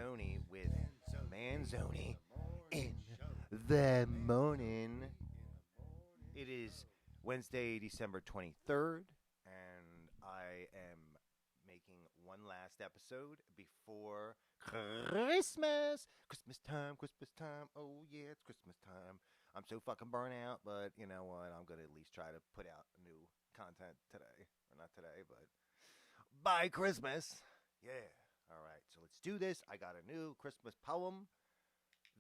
Manzoni with Manzoni in the morning. It is Wednesday, December 23rd, and I am making one last episode before Christmas. Christmas time, Christmas time. Oh, yeah, it's Christmas time. I'm so fucking burnt out, but you know what? I'm going to at least try to put out new content today. Or not today, but by Christmas. Yeah. All right, so let's do this. I got a new Christmas poem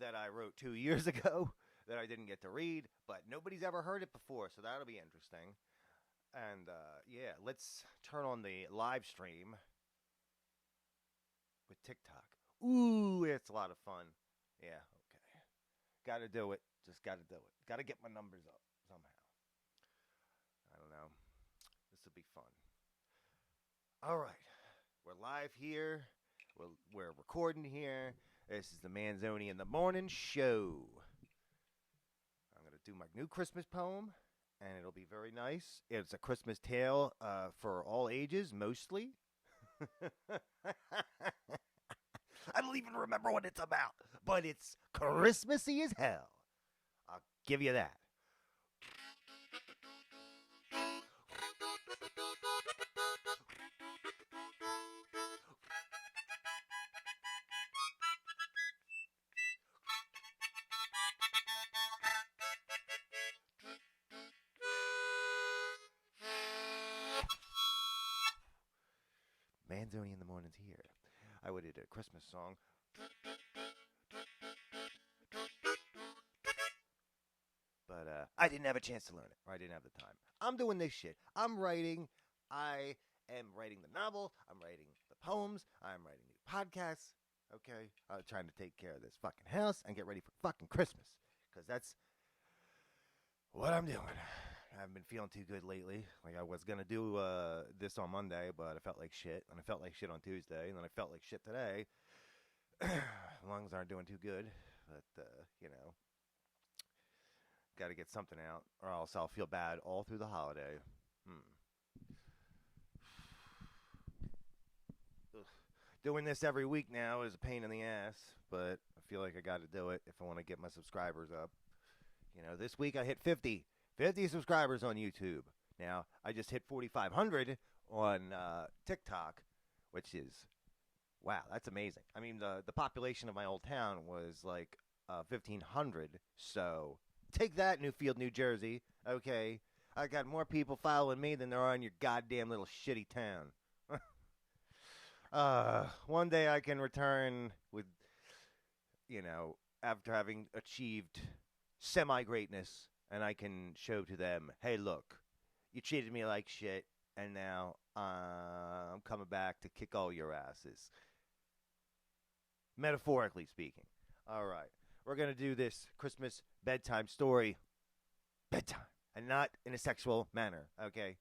that I wrote 2 years ago that I didn't get to read, but nobody's ever heard it before, so that'll be interesting. And yeah, let's turn on the live stream with TikTok. Ooh, it's a lot of fun. Yeah, okay. Got to do it. Just got to do it. Got to get my numbers up somehow. I don't know. This will be fun. All right. We're live here. We're recording here. This is the Manzoni in the Morning show. I'm going to do my new Christmas poem, and it'll be very nice. It's a Christmas tale for all ages, mostly. I don't even remember what it's about, but it's Christmassy as hell. I'll give you that. Manzoni in the Morning's here. I would have did a Christmas song. But I didn't have a chance to learn it, or I didn't have the time. I'm doing this shit. I'm writing. I am writing the novel. I'm writing the poems. I'm writing new podcasts. Okay? I'm trying to take care of this fucking house and get ready for fucking Christmas. Because that's what I'm doing. I haven't been feeling too good lately. Like I was going to do this on Monday, but I felt like shit. And I felt like shit on Tuesday. And then I felt like shit today. Lungs aren't doing too good. But, you know. Got to get something out, or else I'll feel bad all through the holiday. Doing this every week now is a pain in the ass, but I feel like I got to do it if I want to get my subscribers up. You know, this week I hit 50 subscribers on YouTube. Now, I just hit 4,500 on TikTok, which is, wow, that's amazing. I mean, the population of my old town was like 1,500, so take that, Newfield, New Jersey. Okay, I got more people following me than there are in your goddamn little shitty town. One day I can return with, you know, after having achieved semi-greatness, and I can show to them, hey, look, you treated me like shit, and now I'm coming back to kick all your asses. Metaphorically speaking. All right. We're going to do this Christmas bedtime story. Bedtime. And not in a sexual manner, okay?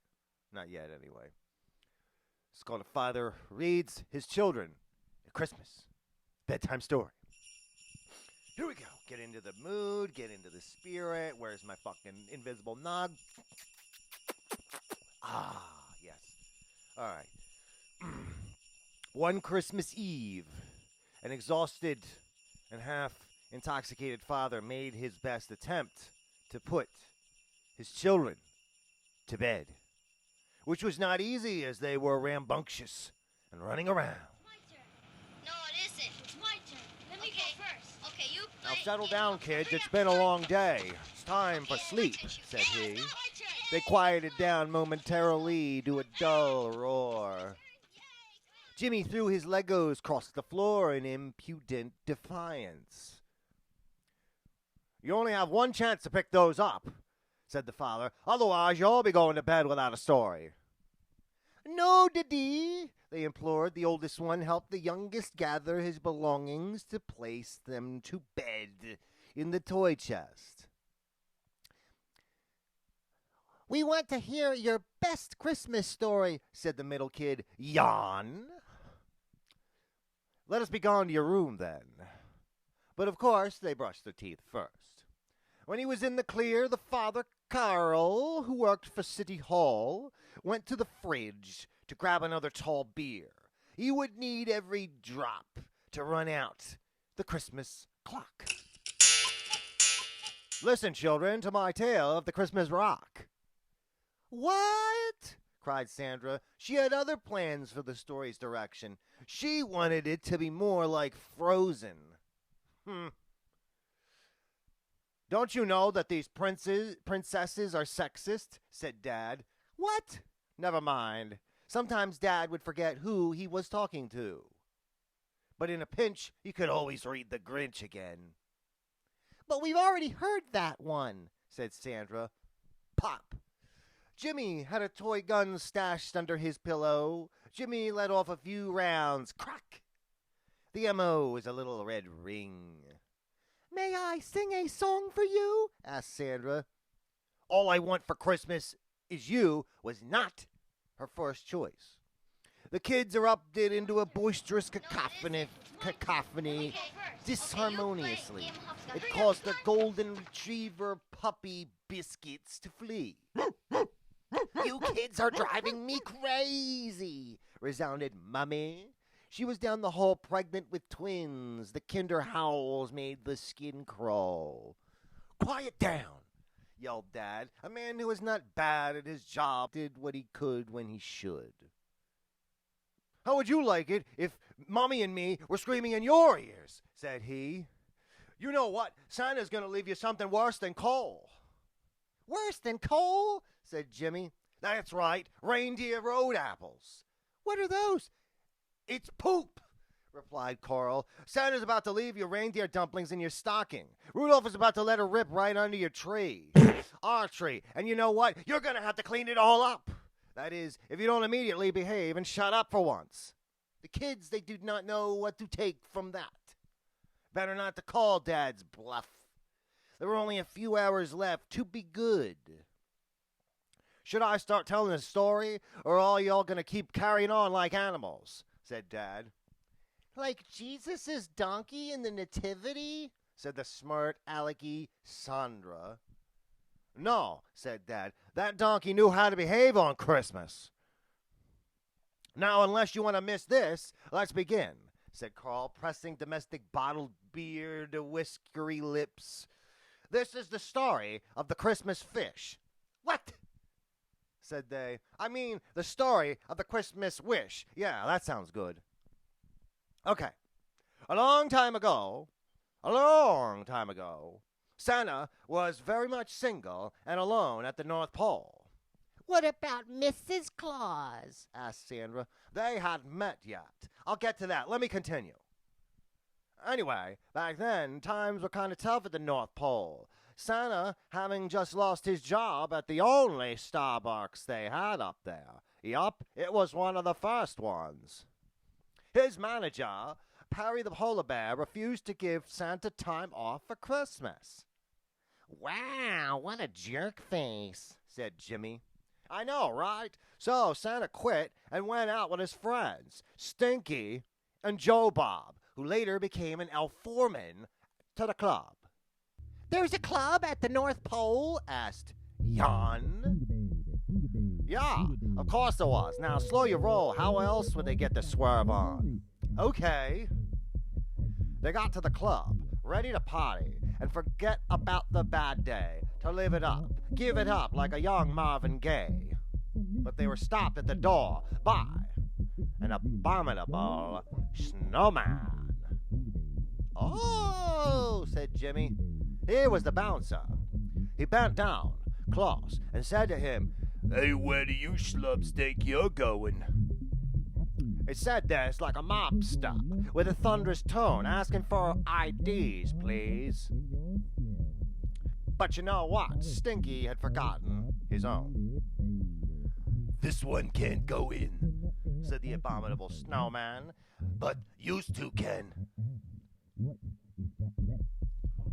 Not yet, anyway. It's called A Father Reads His Children a Christmas Bedtime Story. Here we go. Get into the mood. Get into the spirit. Where's my fucking invisible nog? Ah, yes. All right. One Christmas Eve, an exhausted and half-intoxicated father made his best attempt to put his children to bed, which was not easy as they were rambunctious and running around. My turn. No, it isn't. It's my turn. Let me go first. Okay, you play. Now settle down, kids. It's been a long day. It's time for sleep, said he. They quieted down momentarily to a dull roar. Jimmy threw his Legos across the floor in impudent defiance. You only have one chance to pick those up, said the father. Otherwise, you'll all be going to bed without a story. No, Daddy, they implored. The oldest one helped the youngest gather his belongings to place them to bed in the toy chest. We want to hear your best Christmas story, said the middle kid. Yawn. Let us be gone to your room, then. But, of course, they brushed their teeth first. When he was in the clear, the father, Carl, who worked for City Hall, went to the fridge to grab another tall beer. He would need every drop to run out the Christmas clock. Listen, children, to my tale of the Christmas rock. What? Cried Sandra. She had other plans for the story's direction. She wanted it to be more like Frozen. Don't you know that these princesses are sexist? Said Dad. What? Never mind. Sometimes Dad would forget who he was talking to. But in a pinch, you could always read The Grinch again. But we've already heard that one, said Sandra. Pop. Jimmy had a toy gun stashed under his pillow. Jimmy let off a few rounds. Crack! The M.O. is a little red ring. May I sing a song for you? Asked Sandra. All I Want for Christmas Is You was not her first choice. The kids erupted into a boisterous cacophony disharmoniously. It caused the golden retriever puppy Biscuits to flee. You kids are driving me crazy, resounded Mummy. She was down the hall pregnant with twins. The kinder howls made the skin crawl. Quiet down, yelled Dad. A man who was not bad at his job did what he could when he should. How would you like it if Mommy and me were screaming in your ears? Said he. You know what? Santa's going to leave you something worse than coal. Worse than coal? Said Jimmy. That's right, reindeer road apples. What are those? It's poop, replied Carl. Santa's about to leave your reindeer dumplings in your stocking. Rudolph is about to let her rip right under your tree. Our tree. And you know what? You're going to have to clean it all up. That is, if you don't immediately behave and shut up for once. The kids, they do not know what to take from that. Better not to call Dad's bluff. There were only a few hours left to be good. Should I start telling a story, or are y'all going to keep carrying on like animals? Said Dad. Like Jesus' donkey in the Nativity? Said the smart alecky Sandra. No, said Dad. That donkey knew how to behave on Christmas. Now, unless you want to miss this, let's begin, said Carl, pressing domestic bottled beer to whiskery lips. This is the story of the Christmas fish. What? Said they. I mean, the story of the Christmas wish. Yeah, that sounds good. Okay. A long time ago, Santa was very much single and alone at the North Pole. What about Mrs. Claus? Asked Sandra. They hadn't met yet. I'll get to that. Let me continue. Anyway, back then, times were kind of tough at the North Pole. Santa having just lost his job at the only Starbucks they had up there. Yup, it was one of the first ones. His manager, Perry the Polar Bear, refused to give Santa time off for Christmas. Wow, what a jerk face, said Jimmy. I know, right? So Santa quit and went out with his friends, Stinky and Joe Bob, who later became an elf foreman to the club. There's a club at the North Pole? Asked Jan. Yeah, of course there was. Now slow your roll. How else would they get the swerve on? Okay. They got to the club, ready to party, and forget about the bad day, to live it up, give it up like a young Marvin Gaye. But they were stopped at the door by an abominable snowman. Oh, said Jimmy. Here was the bouncer. He bent down, close, and said to him, Hey, where do you schlubs think you're going? It said this like a mobster, with a thunderous tone, asking for IDs, please. But you know what? Stinky had forgotten his own. This one can't go in, said the abominable snowman, but used to can.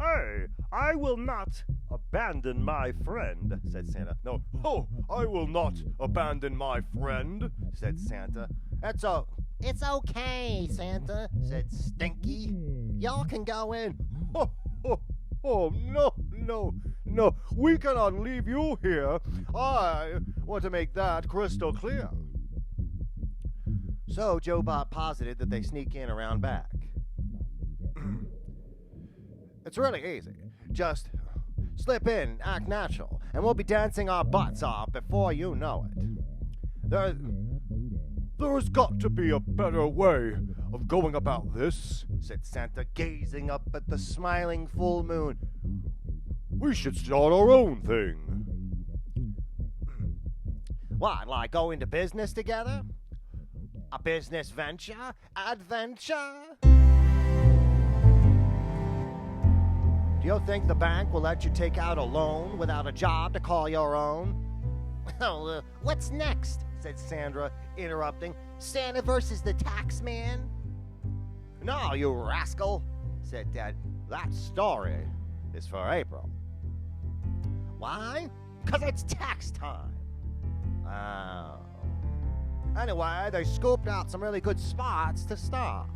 Hey, I will not abandon my friend, said Santa. No, I will not abandon my friend, said Santa. It's okay, Santa, said Stinky. Y'all can go in. No, we cannot leave you here. I want to make that crystal clear. So Joe Bob posited that they sneak in around back. It's really easy. Just slip in, act natural, and we'll be dancing our butts off before you know it. There's got to be a better way of going about this, said Santa, gazing up at the smiling full moon. We should start our own thing. What, like go into business together? A business venture? Adventure? Do you think the bank will let you take out a loan without a job to call your own? Well, what's next? Said Sandra, interrupting. Santa versus the tax man? No, you rascal, said Dad. That story is for April. Why? 'Cause it's tax time. Oh. Anyway, they scooped out some really good spots to start,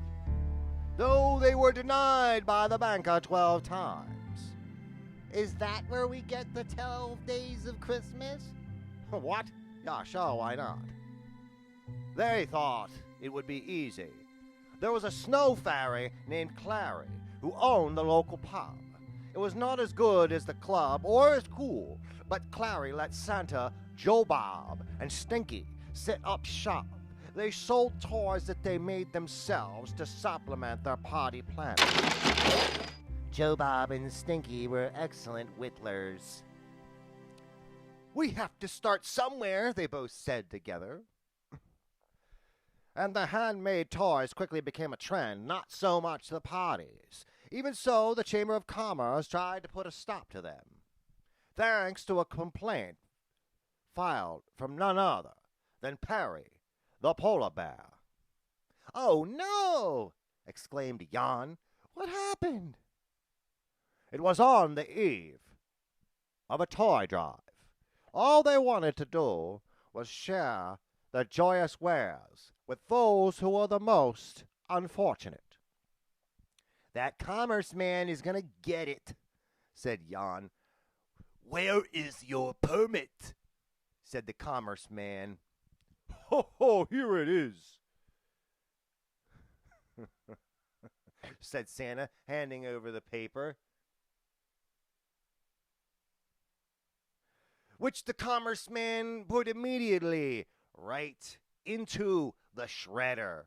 though they were denied by the banker 12 times. Is that where we get the 12 days of Christmas? What? Yeah, sure, why not? They thought it would be easy. There was a snow fairy named Clary who owned the local pub. It was not as good as the club or as cool, but Clary let Santa, Joe Bob, and Stinky set up shop. They sold toys that they made themselves to supplement their party planning. Joe Bob and Stinky were excellent whittlers. We have to start somewhere, they both said together. And the handmade toys quickly became a trend, not so much the parties. Even so, the Chamber of Commerce tried to put a stop to them, thanks to a complaint filed from none other than Perry, the polar bear. Oh, no! Exclaimed Jan. What happened? It was on the eve of a toy drive. All they wanted to do was share their joyous wares with those who were the most unfortunate. That commerce man is going to get it, said Jan. Where is your permit? Said the commerce man. Ho, ho, here it is, said Santa, handing over the paper, which the commerce man put immediately right into the shredder.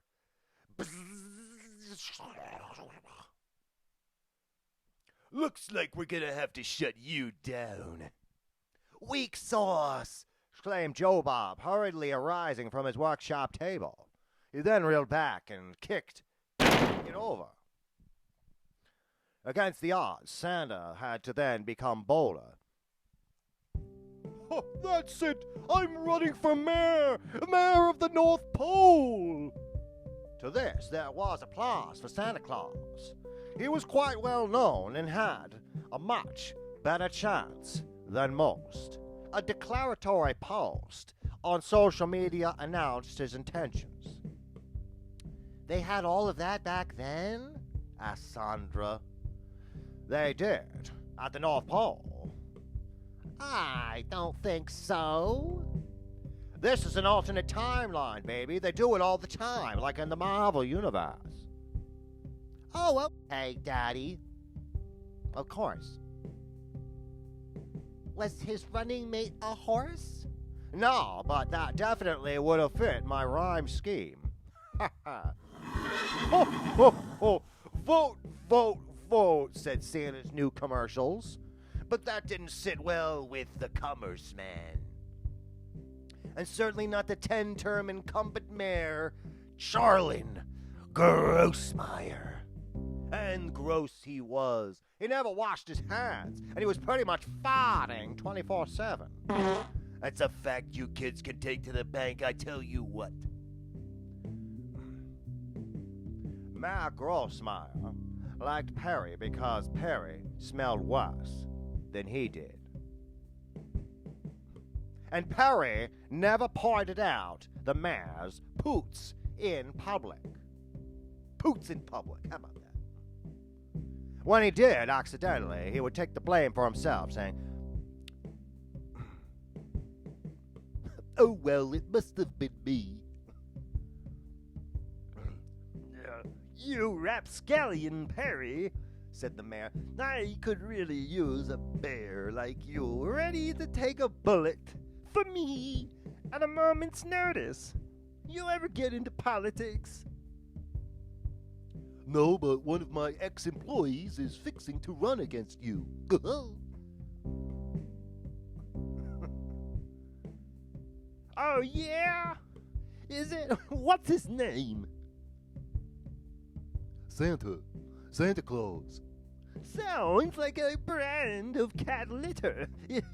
Looks like we're gonna have to shut you down. Weak sauce, exclaimed Joe Bob, hurriedly arising from his workshop table. He then reeled back and kicked it over. Against the odds, Santa had to then become bolder. Oh, that's it! I'm running for mayor of the North Pole! To this, there was applause for Santa Claus. He was quite well known and had a much better chance than most. A declaratory post on social media announced his intentions. They had all of that back then? Asked Sandra. They did, at the North Pole. I don't think so. This is an alternate timeline, baby. They do it all the time, like in the Marvel Universe. Oh, okay, Daddy. Of course. Was his running mate a horse? No, but that definitely would have fit my rhyme scheme. Ha ha. Ho, ho, ho. Vote, vote, vote, said Santa's new commercials. But that didn't sit well with the commerce man. And certainly not the 10-term incumbent mayor, Charlin Grossmeyer. And gross he was. He never washed his hands, and he was pretty much farting 24/7. That's a fact you kids can take to the bank, I tell you what. Mayor Grossmeyer liked Perry because Perry smelled worse than he did. And Perry never pointed out the mayor's poots in public. Poots in public, how about that? When he did, accidentally, he would take the blame for himself, saying, "Oh, well, it must have been me." "You rapscallion, Perry," said the mayor. I could really use a bear like you, ready to take a bullet for me at a moment's notice. You ever get into politics? No, but one of my ex-employees is fixing to run against you. Oh, yeah? Is it? What's his name? Santa Claus. Sounds like a brand of cat litter.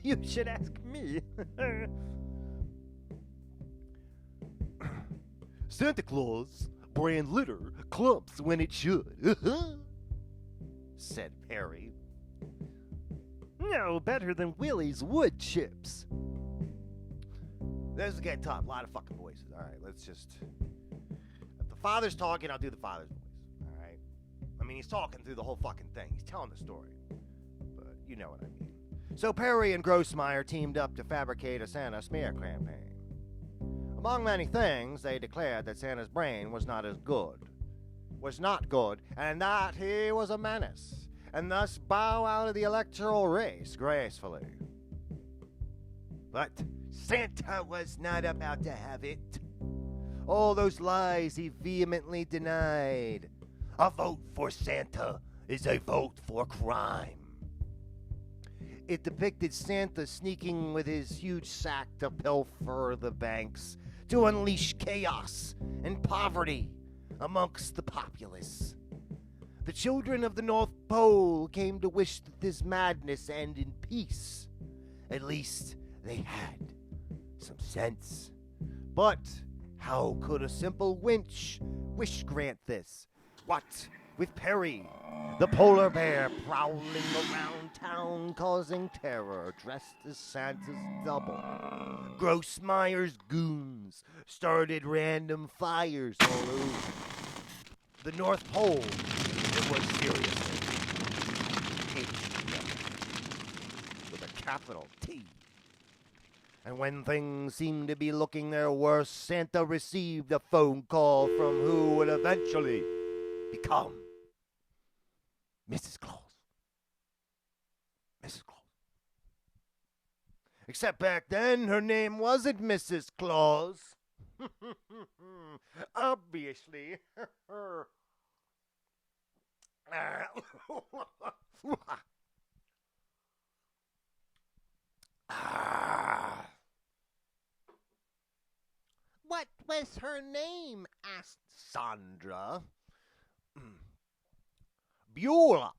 You should ask me. Santa Claus brand litter clumps when it should, said Perry. No better than Willie's wood chips. This is getting tough. A lot of fucking voices. All right, let's just. If the father's talking, I'll do the father's voice. All right. I mean, he's talking through the whole fucking thing. He's telling the story, but you know what I mean. So Perry and Grossmeyer teamed up to fabricate a Santa smear campaign. Among many things, they declared that Santa's brain was not good, and that he was a menace, and thus bow out of the electoral race gracefully. But Santa was not about to have it. All those lies he vehemently denied. A vote for Santa is a vote for crime. It depicted Santa sneaking with his huge sack to pilfer the banks, to unleash chaos and poverty amongst the populace. The children of the North Pole came to wish that this madness end in peace. At least they had some sense. But how could a simple wish grant this? What with Perry, the polar bear, prowling around town causing terror, dressed as Santa's double? Grossmeyer's goons started random fires all over. The North Pole, it was seriously with a capital T. And when things seemed to be looking their worst, Santa received a phone call from who would eventually become Mrs. Claus. Mrs. Claus. Except back then, her name wasn't Mrs. Claus. Obviously. What was her name? Asked Sandra. Beulah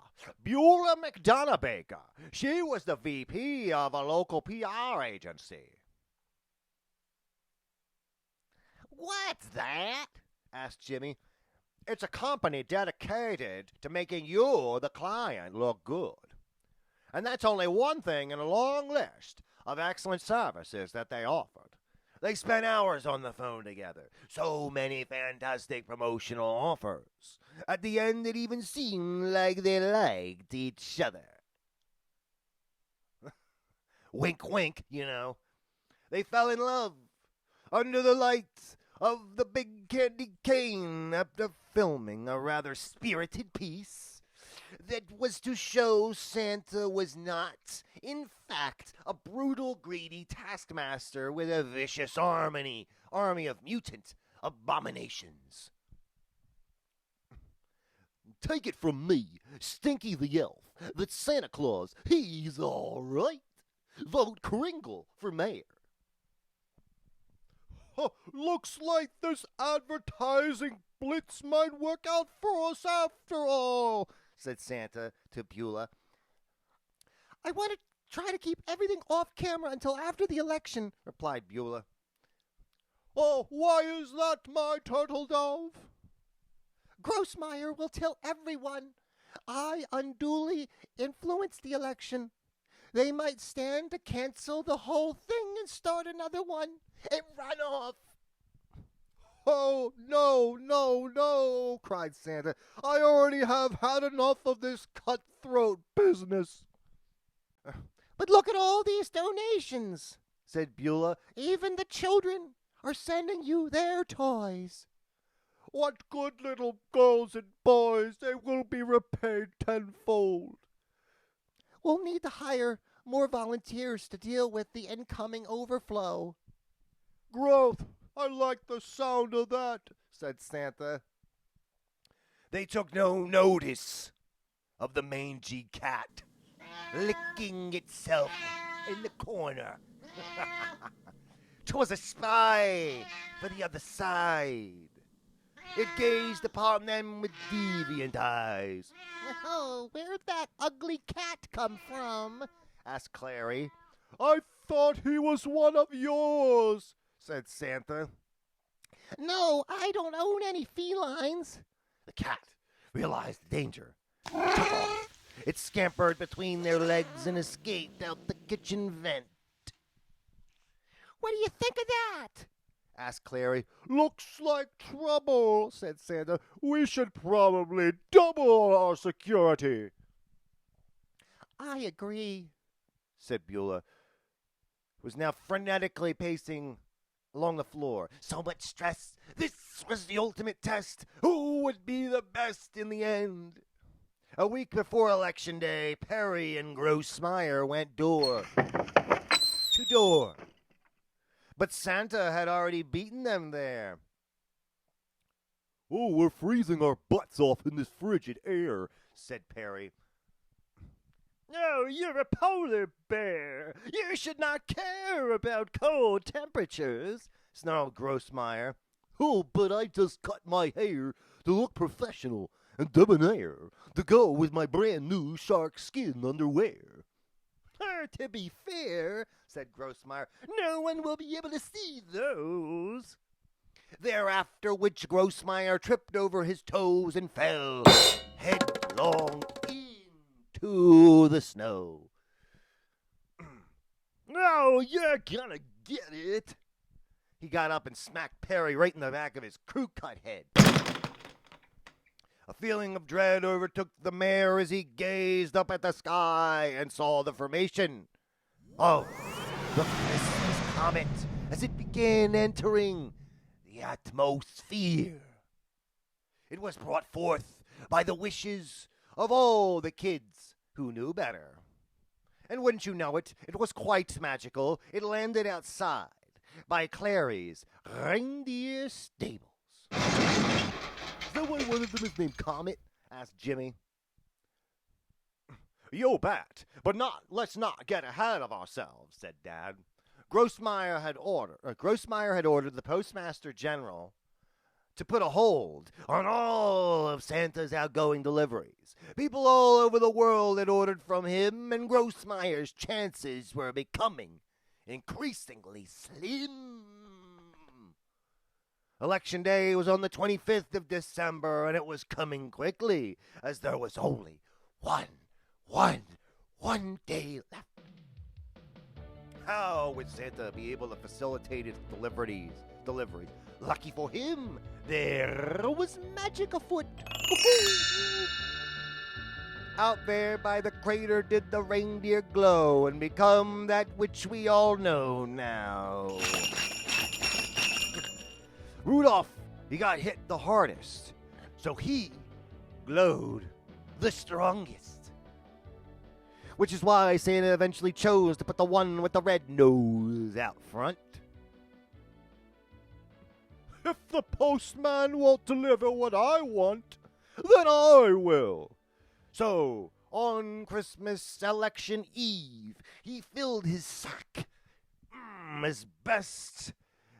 McDonough Baker. She was the VP of a local PR agency. What's that? Asked Jimmy. It's a company dedicated to making you, the client, look good. And that's only one thing in a long list of excellent services that they offered. They spent hours on the phone together. So many fantastic promotional offers. At the end, it even seemed like they liked each other. Wink, wink, you know. They fell in love under the lights of the big candy cane after filming a rather spirited piece that was to show Santa was not, in fact, a brutal, greedy taskmaster with a vicious army of mutant abominations. Take it from me, Stinky the Elf, that Santa Claus, he's all right. Vote Kringle for mayor. Looks like this advertising blitz might work out for us after all, said Santa to Beulah. I want to try to keep everything off camera until after the election, replied Beulah. Oh, why is that, my turtle dove? Grossmeyer will tell everyone I unduly influenced the election. They might stand to cancel the whole thing and start another one and run off. Oh, no, cried Santa. I already have had enough of this cutthroat business. But look at all these donations, said Beulah. Even the children are sending you their toys. What good little girls and boys, they will be repaid tenfold. We'll need to hire more volunteers to deal with the incoming overflow. Growth, I like the sound of that, said Santa. They took no notice of the mangy cat licking itself in the corner. 'Twas a spy for the other side. It gazed upon them with deviant eyes. Oh, where'd that ugly cat come from? Asked Clary. I thought he was one of yours, said Santa. No, I don't own any felines. The cat realized the danger. Took off. It scampered between their legs and escaped out the kitchen vent. What do you think of that? Asked Clary. Looks like trouble, said Santa. We should probably double our security. I agree, said Beulah, who was now frenetically pacing along the floor. So much stress. This was the ultimate test. Who would be the best in the end? A week before Election Day, Perry and Grossmeyer went door to door. But Santa had already beaten them there. Oh, we're freezing our butts off in this frigid air, said Perry. No, you're a polar bear. You should not care about cold temperatures, snarled Grossmeyer. Oh, but I just cut my hair to look professional and debonair to go with my brand new shark skin underwear. To be fair, said Grossmeyer, no one will be able to see those. Thereafter which Grossmeyer tripped over his toes and fell headlong into the snow. No, you're gonna get it. He got up and smacked Perry right in the back of his crew-cut head. A feeling of dread overtook the mayor as he gazed up at the sky and saw the formation of the Christmas comet as it began entering the atmosphere. It was brought forth by the wishes of all the kids who knew better. And wouldn't you know it, it was quite magical. It landed outside by Clary's reindeer stables. Is that why one of them is named Comet? Asked Jimmy. You bet, but let's not get ahead of ourselves, said Dad. Grossmeyer had ordered the Postmaster General to put a hold on all of Santa's outgoing deliveries. People all over the world had ordered from him, and Grossmeyer's chances were becoming increasingly slim. Election Day was on the 25th of December, and it was coming quickly, as there was only one day left. How would Santa be able to facilitate its deliveries? Lucky for him, there was magic afoot. Out there by the crater did the reindeer glow and become that which we all know now. Rudolph, he got hit the hardest, so he glowed the strongest. Which is why Santa eventually chose to put the one with the red nose out front. If the postman won't deliver what I want, then I will. So, on Christmas election eve, he filled his sack as best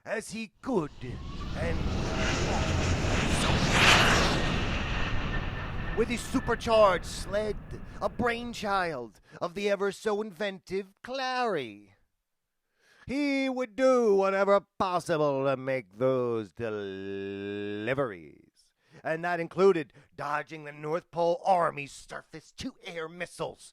as he could, and with his supercharged sled, a brainchild of the ever-so-inventive Clary, he would do whatever possible to make those deliveries. And that included dodging the North Pole Army's surface-to-air missiles.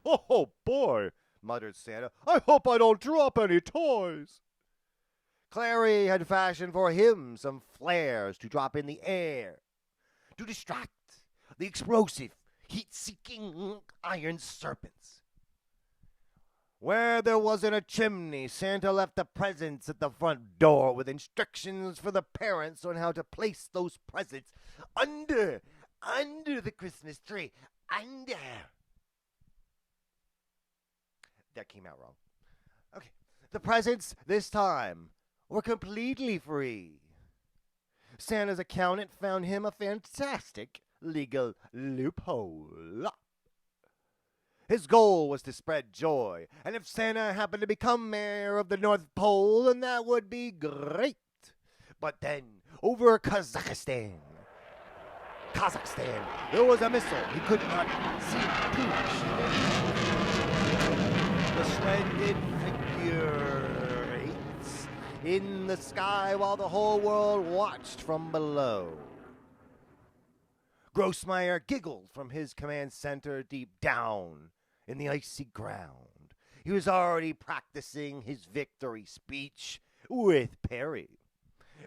Oh boy, muttered Santa. I hope I don't drop any toys. Clary had fashioned for him some flares to drop in the air to distract the explosive, heat-seeking iron serpents. Where there wasn't a chimney, Santa left the presents at the front door with instructions for the parents on how to place those presents under the Christmas tree. Under. That came out wrong. Okay. The presents this time were completely free. Santa's accountant found him a fantastic legal loophole. His goal was to spread joy, and if Santa happened to become mayor of the North Pole, then that would be great. But then, over Kazakhstan, there was a missile he could not see too much. The sled did figure eights in the sky while the whole world watched from below. Grossmeyer giggled from his command center deep down in the icy ground. He was already practicing his victory speech with Perry.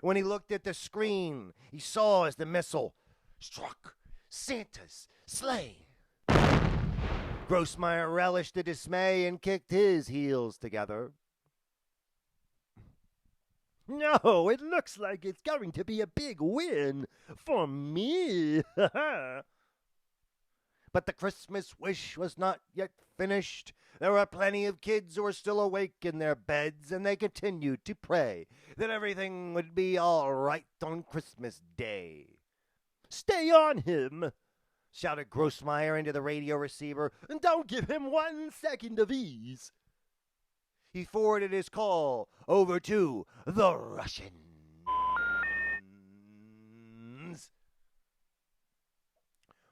When he looked at the screen, he saw as the missile struck Santa's sleigh. Grossmeyer relished the dismay and kicked his heels together. No, it looks like it's going to be a big win for me. But the Christmas wish was not yet finished. There were plenty of kids who were still awake in their beds, and they continued to pray that everything would be all right on Christmas Day. Stay on him, shouted Grossmeyer into the radio receiver, and don't give him 1 second of ease. He forwarded his call over to the Russians,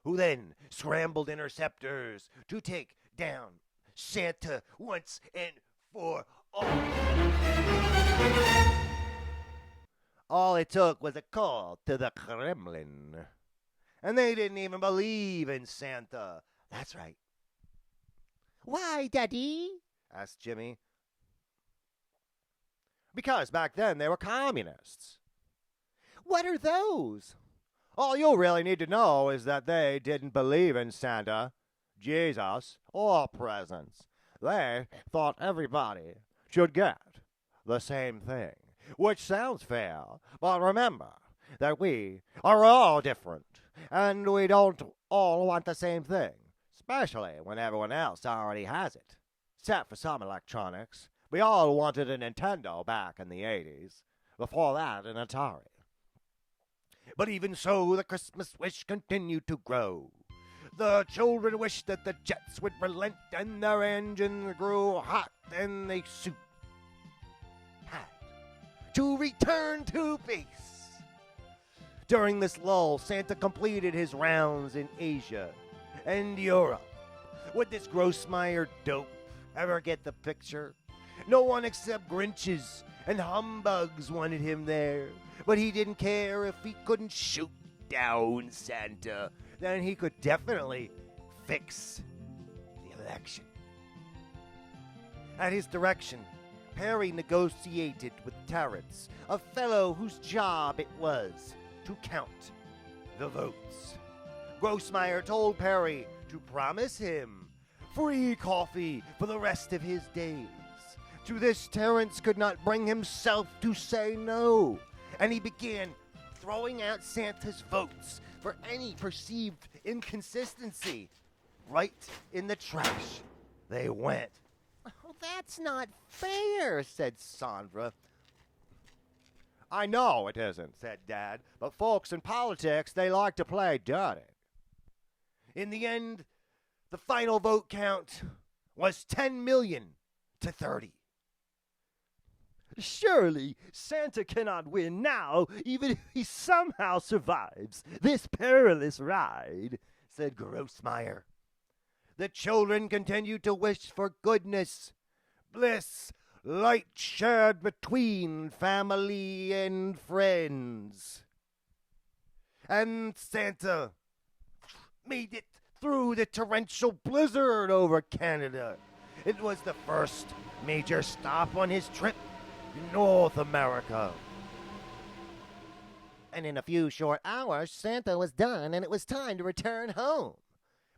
who then scrambled interceptors to take down Santa once and for all. All it took was a call to the Kremlin. And they didn't even believe in Santa. That's right. Why, Daddy? asked Jimmy. Because back then they were communists. What are those? All you really need to know is that they didn't believe in Santa, Jesus, or presents. They thought everybody should get the same thing, which sounds fair, but remember that we are all different, and we don't all want the same thing, especially when everyone else already has it. Except for some electronics. We all wanted a Nintendo back in the 80s. Before that, an Atari. But even so, the Christmas wish continued to grow. The children wished that the jets would relent and their engines grew hot and they had to return to base. During this lull, Santa completed his rounds in Asia and Europe. Would this Grossmeyer dope ever get the picture? No one except Grinches and humbugs wanted him there, but he didn't care if he couldn't shoot down Santa. Then he could definitely fix the election. At his direction, Perry negotiated with Terrence, a fellow whose job it was to count the votes. Grossmeyer told Perry to promise him free coffee for the rest of his days. To this, Terrence could not bring himself to say no, and he began throwing out Santa's votes for any perceived inconsistency. Right in the trash they went. Oh, that's not fair, said Sandra. I know it isn't, said Dad, but folks in politics, they like to play dirty. In the end, the final vote count was 10 million to 30. Surely Santa cannot win now, even if he somehow survives this perilous ride, said Grossmeyer. The children continued to wish for goodness, bliss, light shared between family and friends. And Santa made it through the torrential blizzard over Canada. It was the first major stop on his trip in North America. And in a few short hours, Santa was done and it was time to return home.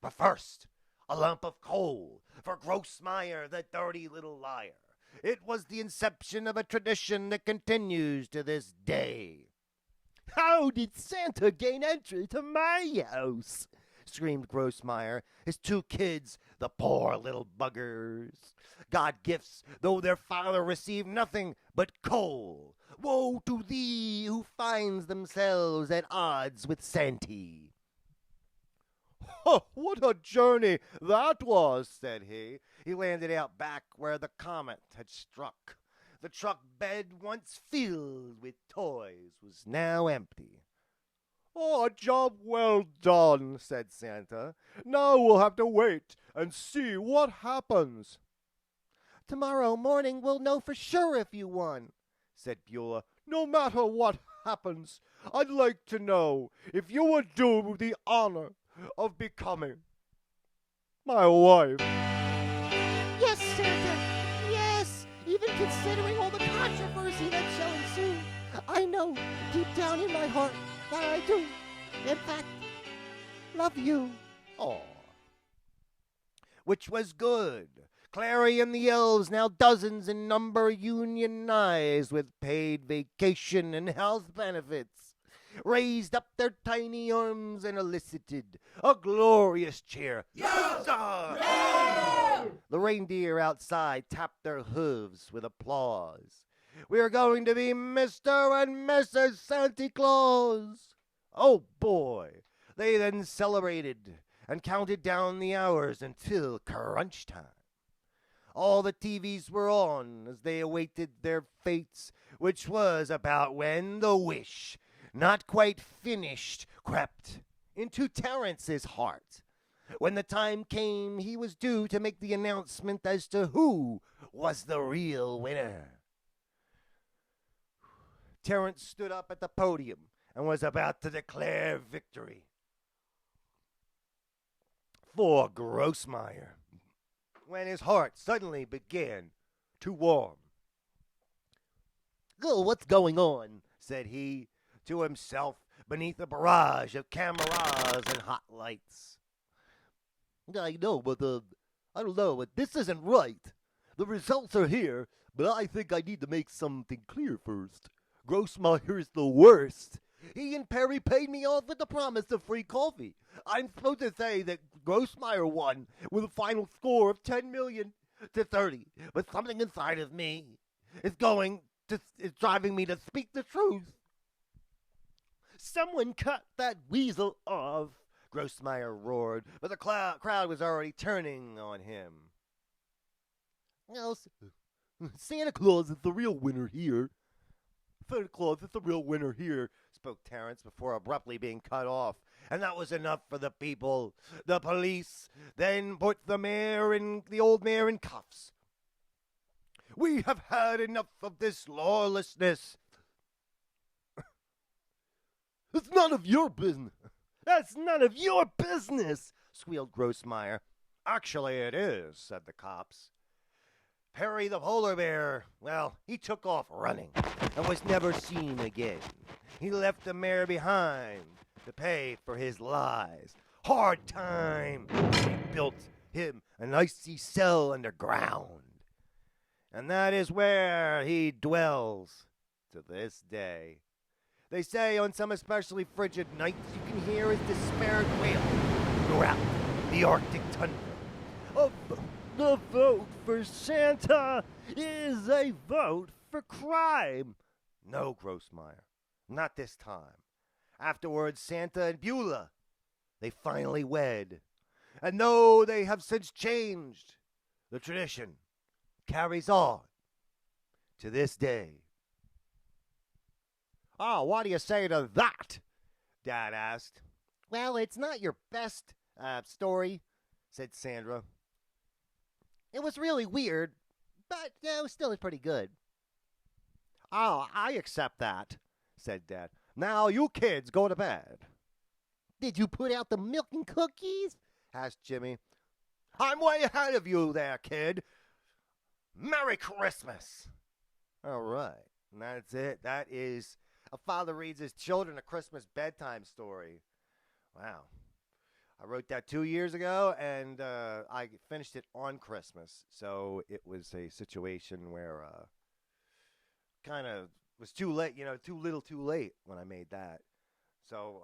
But first, a lump of coal for Grossmeyer, the dirty little liar. It was the inception of a tradition that continues to this day. How did Santa gain entry to my house? Screamed Grossmeyer. His two kids, the poor little buggers, got gifts, though their father received nothing but coal. Woe to thee who finds themselves at odds with Santy. Oh, what a journey that was, said he. He landed out back where the comet had struck. The truck bed, once filled with toys, was now empty. Oh, a job well done, said Santa. Now we'll have to wait and see what happens. Tomorrow morning we'll know for sure if you won, said Beulah. No matter what happens, I'd like to know if you would do the honor of becoming my wife. Yes, Santa, yes, even considering all the controversy that shall ensue, I know deep down in my heart that I do, in fact, love you. Aw. Which was good. Clary and the elves, now dozens in number, unionized with paid vacation and health benefits, raised up their tiny arms and elicited a glorious cheer. Yes! Yeah! The reindeer outside tapped their hooves with applause. We are going to be Mr. and Mrs. Santa Claus. Oh boy! They then celebrated and counted down the hours until crunch time. All the TVs were on as they awaited their fates, which was about when the wish, not quite finished, crept into Terrence's heart. When the time came, he was due to make the announcement as to who was the real winner. Terrence stood up at the podium and was about to declare victory for Grossmeyer, when his heart suddenly began to warm. Oh, what's going on? Said he to himself beneath a barrage of cameras and hot lights. I know, but I don't know, but this isn't right. The results are here, but I think I need to make something clear first. Grossmeyer's the worst. He and Perry paid me off with the promise of free coffee. I'm supposed to say that Grossmeyer won with a final score of 10 million to 30, but something inside of me is driving me to speak the truth. Someone cut that weasel off, Grossmeyer roared, but the crowd was already turning on him. No, Santa Claus is the real winner here. Santa Claus is the real winner here, spoke Terrence before abruptly being cut off. And that was enough for the people. The police then put the old mayor in cuffs. We have had enough of this lawlessness. It's none of your business. That's none of your business, squealed Grossmeyer. Actually, it is, said the cops. Perry the polar bear, well, he took off running and was never seen again. He left the mayor behind to pay for his lies. Hard time. He built him an icy cell underground. And that is where he dwells to this day. They say on some especially frigid nights you can hear his despaired wail throughout the Arctic tundra. The vote for Santa is a vote for crime. No, Grossmeyer, not this time. Afterwards, Santa and Beulah, they finally wed. And though they have since changed, the tradition carries on to this day. Oh, what do you say to that? Dad asked. Well, it's not your best story, said Sandra. It was really weird, but still it's pretty good. Oh, I accept that, said Dad. Now you kids go to bed. Did you put out the milk and cookies? Asked Jimmy. I'm way ahead of you there, kid. Merry Christmas. All right, and that's it. That is a father reads his children a Christmas bedtime story. Wow. I wrote that 2 years ago, and I finished it on Christmas. So it was a situation where kind of was too late, too little too late when I made that. So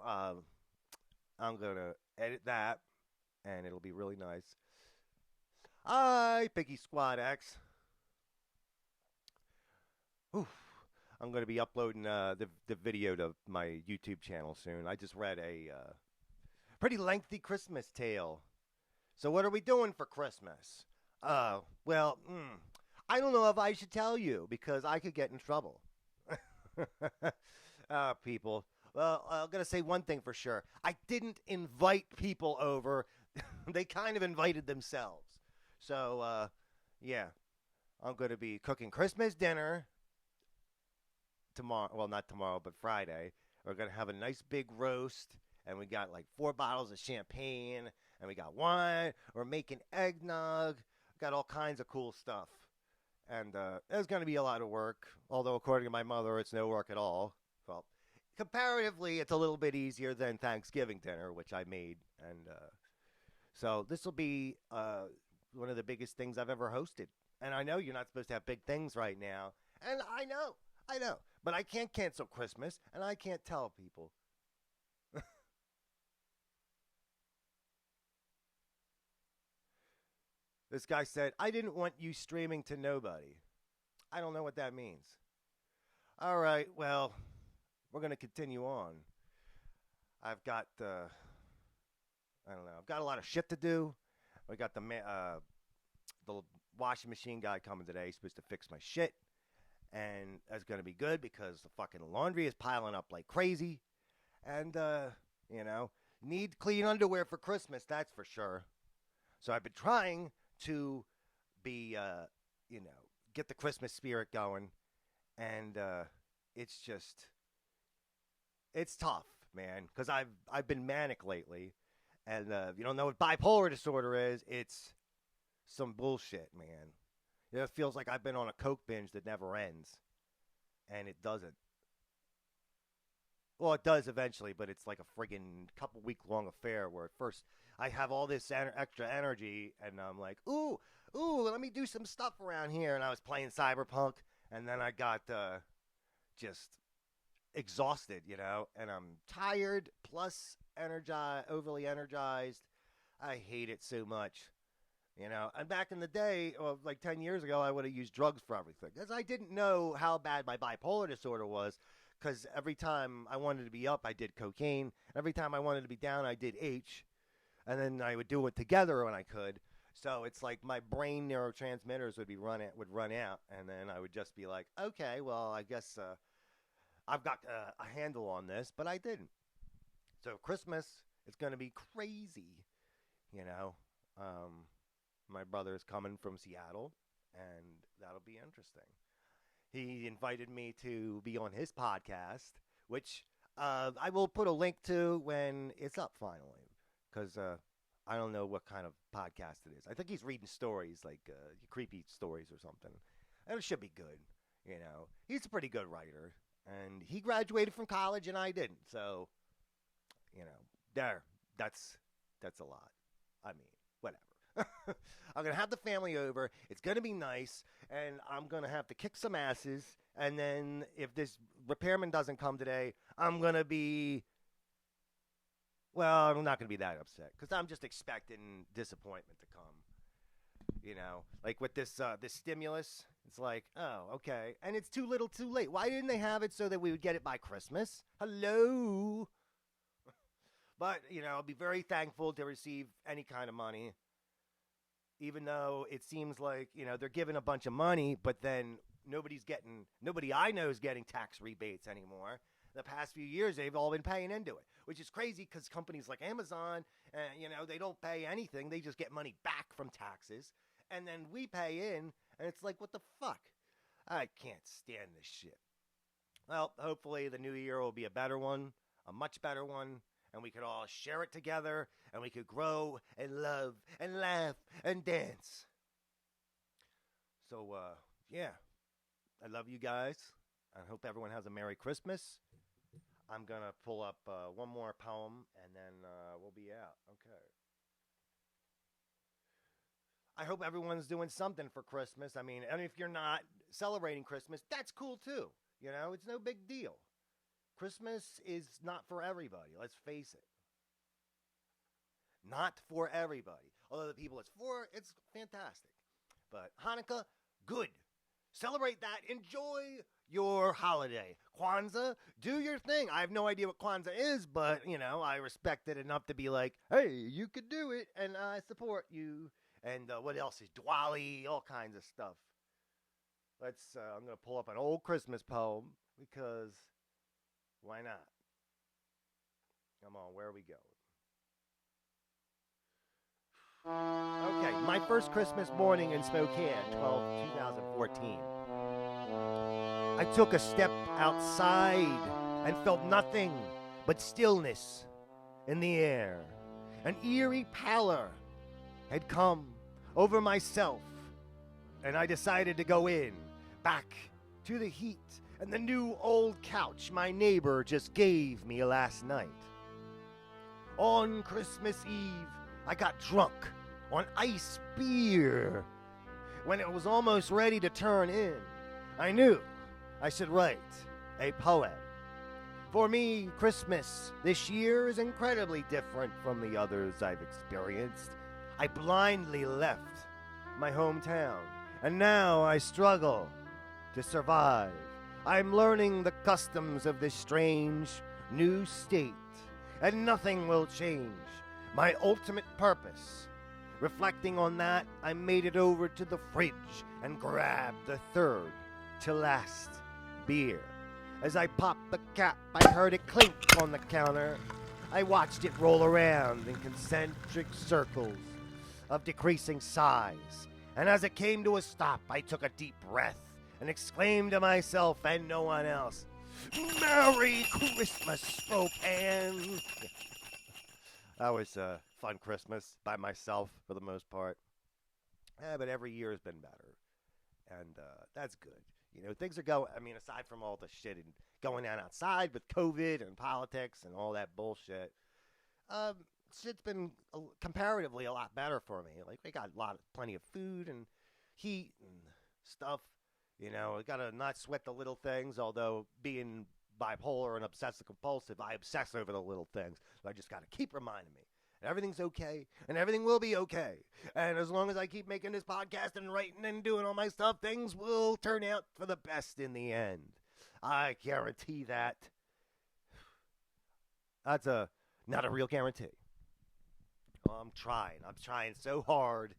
I'm going to edit that, and it'll be really nice. Hi, Piggy Squad X. Oof. I'm going to be uploading the video to my YouTube channel soon. I just read a pretty lengthy Christmas tale. So what are we doing for Christmas? Well, I don't know if I should tell you because I could get in trouble. People. Well, I'm going to say one thing for sure. I didn't invite people over. They kind of invited themselves. So, yeah. I'm going to be cooking Christmas dinner tomorrow. Well, not tomorrow, but Friday. We're going to have a nice big roast. And we got like 4 bottles of champagne. And we got wine. We're making eggnog. Got all kinds of cool stuff. And it's going to be a lot of work. Although, according to my mother, it's no work at all. Well, comparatively, it's a little bit easier than Thanksgiving dinner, which I made. And so this will be one of the biggest things I've ever hosted. And I know you're not supposed to have big things right now. And I know. But I can't cancel Christmas, and I can't tell people. This guy said, I didn't want you streaming to nobody. I don't know what that means. All right, well, we're going to continue on. I've got, I don't know, I've got a lot of shit to do. We got the washing machine guy coming today. He's supposed to fix my shit. And that's going to be good because the fucking laundry is piling up like crazy. And, need clean underwear for Christmas, that's for sure. So I've been trying to be, get the Christmas spirit going. And it's tough, man, because I've been manic lately. And if you don't know what bipolar disorder is, it's some bullshit, man. It feels like I've been on a coke binge that never ends. And it doesn't. Well, it does eventually, but it's like a friggin' couple-week-long affair where at first I have all this extra energy, and I'm like, ooh, let me do some stuff around here. And I was playing Cyberpunk, and then I got just exhausted, and I'm tired, plus overly energized. I hate it so much, And back in the day, like 10 years ago, I would have used drugs for everything. Because I didn't know how bad my bipolar disorder was. Because every time I wanted to be up, I did cocaine. Every time I wanted to be down, I did H. And then I would do it together when I could. So it's like my brain neurotransmitters would run out. And then I would just be like, okay, well, I guess I've got a handle on this. But I didn't. So Christmas is going to be crazy, My brother is coming from Seattle, and that'll be interesting. He invited me to be on his podcast, which I will put a link to when it's up finally, because I don't know what kind of podcast it is. I think he's reading stories, like creepy stories or something. And it should be good, He's a pretty good writer, and he graduated from college, and I didn't. So, that's a lot. I mean, whatever. I'm going to have the family over. It's going to be nice. And I'm going to have to kick some asses. And then if this repairman doesn't come today, I'm going to be... Well, I'm not going to be that upset. Because I'm just expecting disappointment to come. Like with this stimulus. It's like, oh, okay. And it's too little too late. Why didn't they have it so that we would get it by Christmas? Hello? But, I'll be very thankful to receive any kind of money. Even though it seems like, they're giving a bunch of money, but then nobody I know is getting tax rebates anymore. The past few years, they've all been paying into it, which is crazy because companies like Amazon, they don't pay anything. They just get money back from taxes. And then we pay in, and it's like, what the fuck? I can't stand this shit. Well, hopefully the new year will be a better one, a much better one. And we could all share it together, and we could grow and love and laugh and dance. So, yeah, I love you guys. I hope everyone has a Merry Christmas. I'm going to pull up one more poem, and then we'll be out. Okay. I hope everyone's doing something for Christmas. I mean, and if you're not celebrating Christmas, that's cool too. You know, it's no big deal. Christmas is not for everybody. Let's face it. Not for everybody. Although the people it's for, it's fantastic. But Hanukkah, good. Celebrate that. Enjoy your holiday. Kwanzaa, do your thing. I have no idea what Kwanzaa is, but, you know, I respect it enough to be like, hey, you could do it, and I support you. And what else is Diwali, all kinds of stuff. I'm going to pull up an old Christmas poem because why not? Come on, where are we going? Okay, my first Christmas morning in Spokane, 2014. I took a step outside and felt nothing but stillness in the air. An eerie pallor had come over myself, and I decided to go in, back to the heat and the new old couch my neighbor just gave me last night. On Christmas Eve, I got drunk on ice beer. When it was almost ready to turn in, I knew I should write a poem. For me, Christmas this year is incredibly different from the others I've experienced. I blindly left my hometown, and now I struggle to survive. I'm learning the customs of this strange new state, and nothing will change my ultimate purpose. Reflecting on that, I made it over to the fridge and grabbed the third to last beer. As I popped the cap, I heard it clink on the counter. I watched it roll around in concentric circles of decreasing size. And as it came to a stop, I took a deep breath and exclaimed to myself and no one else, "Merry Christmas, Spokane!" That was a fun Christmas by myself for the most part. But every year has been better. And that's good. You know, things are going, I mean, aside from all the shit and going on outside with COVID and politics and all that bullshit, shit's been comparatively a lot better for me. Like, we got plenty of food and heat and stuff. You know, I gotta not sweat the little things, although being bipolar and obsessive compulsive, I obsess over the little things. So I just gotta keep reminding me everything's okay, and everything will be okay. And as long as I keep making this podcast and writing and doing all my stuff, things will turn out for the best in the end. I guarantee that. That's not a real guarantee. I'm trying so hard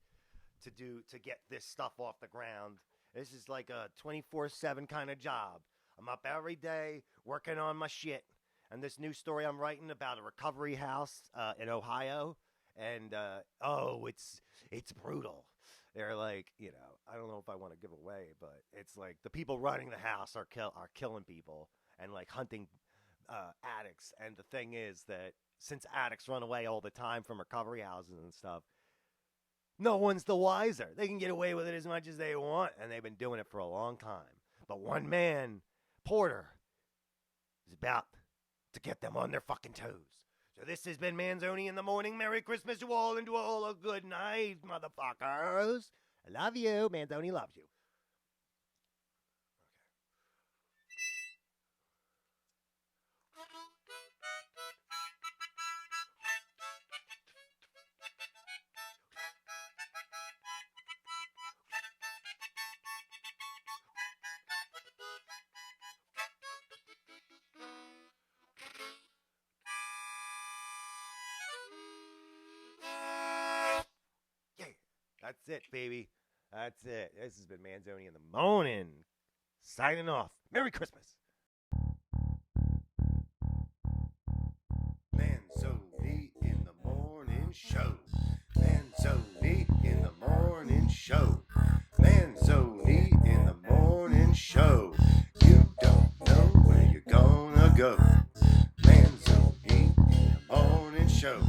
to get this stuff off the ground. This is like a 24/7 kind of job. I'm up every day working on my shit. And this new story I'm writing about a recovery house in Ohio, and it's brutal. They're like, you know, I don't know if I want to give away, but it's like the people running the house are killing people and like hunting addicts. And the thing is that since addicts run away all the time from recovery houses and stuff, no one's the wiser. They can get away with it as much as they want, and they've been doing it for a long time. But one man, Porter, is about to get them on their fucking toes. So this has been Manzoni in the morning. Merry Christmas to all, and to all a good night, motherfuckers. I love you. Manzoni loves you. That's it, baby. That's it. This has been Manzoni in the morning. Signing off. Merry Christmas. Manzoni in the morning show. Manzoni in the morning show. Manzoni in the morning show. You don't know where you're gonna go. Manzoni in the morning show.